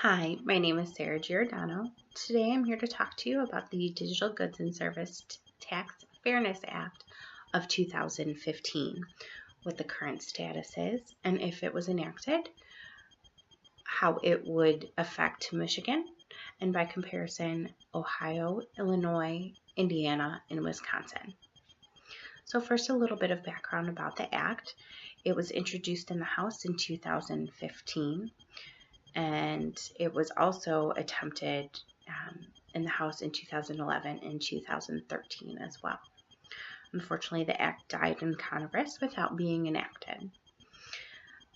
Hi, my name is SGiordano. Today I'm here to talk to you about the Digital Goods and Service Tax Fairness Act of 2015, what the current status is, and if it was enacted, how it would affect Michigan, and by comparison, Ohio, Illinois, Indiana, and Wisconsin. So first, a little bit of background about the act. It was introduced in the House in 2015. And it was also attempted in the House in 2011 and 2013 as well. Unfortunately, the act died in Congress without being enacted.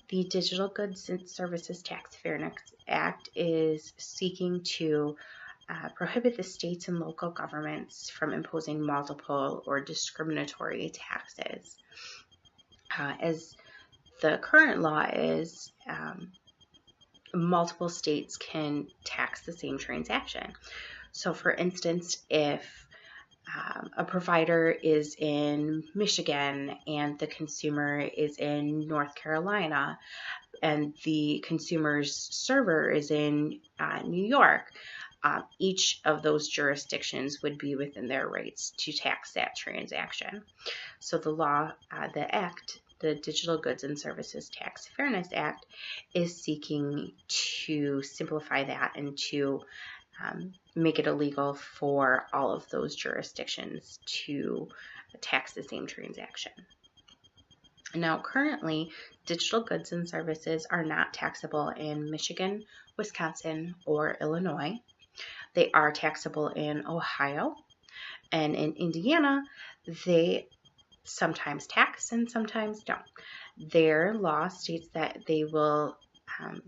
The Digital Goods and Services Tax Fairness Act is seeking to prohibit the states and local governments from imposing multiple or discriminatory taxes. As the current law is, multiple states can tax the same transaction. So for instance, if a provider is in Michigan and the consumer is in North Carolina and the consumer's server is in New York, each of those jurisdictions would be within their rights to tax that transaction. So the law, the Digital Goods and Services Tax Fairness Act, is seeking to simplify that and to make it illegal for all of those jurisdictions to tax the same transaction. Now, currently, digital goods and services are not taxable in Michigan, Wisconsin, or Illinois. They are taxable in Ohio, and in Indiana, they sometimes tax and sometimes don't. Their law states that they will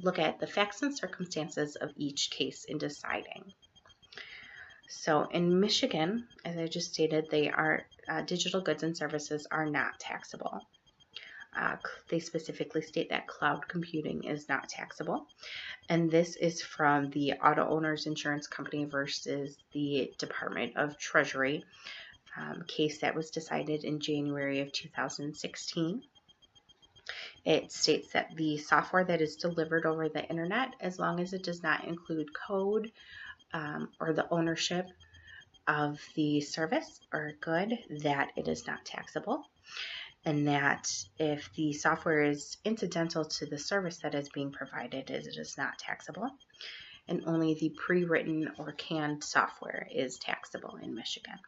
look at the facts and circumstances of each case in deciding. So in Michigan, as I just stated, they are digital goods and services are not taxable. They specifically state that cloud computing is not taxable. And this is from the Auto Owners Insurance Company versus the Department of Treasury case that was decided in January of 2016. It states that the software that is delivered over the internet, as long as it does not include code or the ownership of the service or good, that it is not taxable. And that if the software is incidental to the service that is being provided, it is not taxable. And only the pre-written or canned software is taxable in Michigan.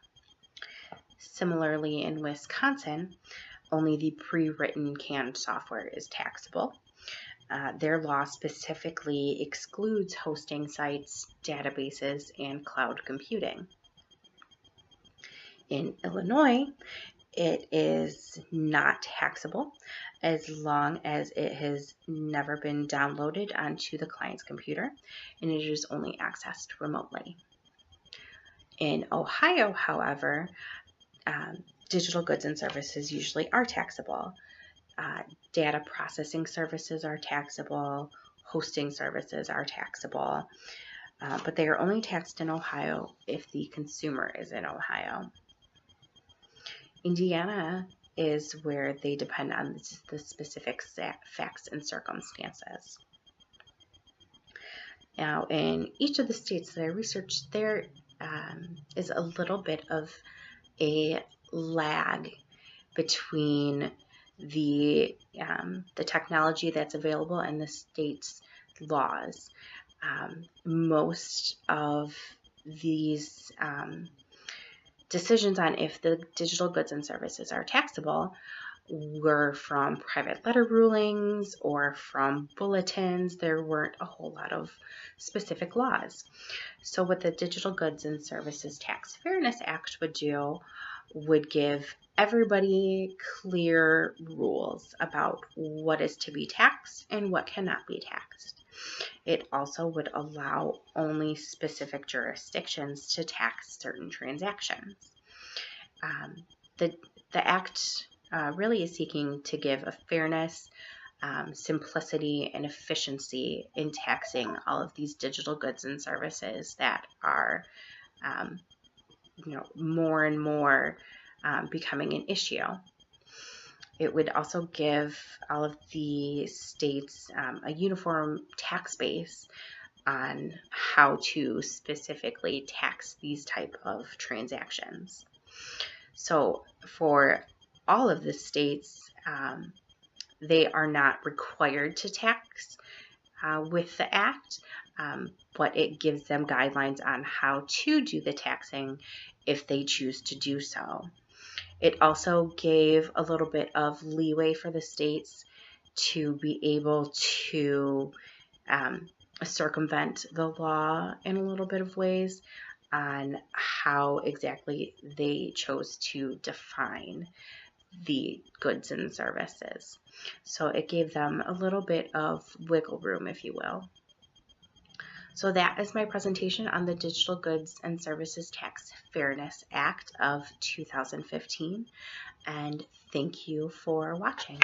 Similarly, in Wisconsin, only the pre-written canned software is taxable. Their law specifically excludes hosting sites, databases, and cloud computing. In Illinois, it is not taxable as long as it has never been downloaded onto the client's computer and it is only accessed remotely. In Ohio, however, digital goods and services usually are taxable. Data processing services are taxable, hosting services are taxable, but they are only taxed in Ohio if the consumer is in Ohio. Indiana is where they depend on the specific facts and circumstances. Now, in each of the states that I researched, there is a little bit of a lag between the technology that's available and the state's laws. Most of these decisions on if the digital goods and services are taxable were from private letter rulings or from bulletins. There weren't a whole lot of specific laws. So what the Digital Goods and Services Tax Fairness Act would do would give everybody clear rules about what is to be taxed and what cannot be taxed. It also would allow only specific jurisdictions to tax certain transactions. The Act really is seeking to give a fairness, simplicity, and efficiency in taxing all of these digital goods and services that are more and more becoming an issue. It would also give all of the states a uniform tax base on how to specifically tax these type of transactions. So for all of the states, they are not required to tax with the Act, but it gives them guidelines on how to do the taxing if they choose to do so. It also gave a little bit of leeway for the states to be able to circumvent the law in a little bit of ways on how exactly they chose to define the goods and services. So it gave them a little bit of wiggle room, if you will. So that is my presentation on the Digital Goods and Services Tax Fairness Act of 2015, and thank you for watching.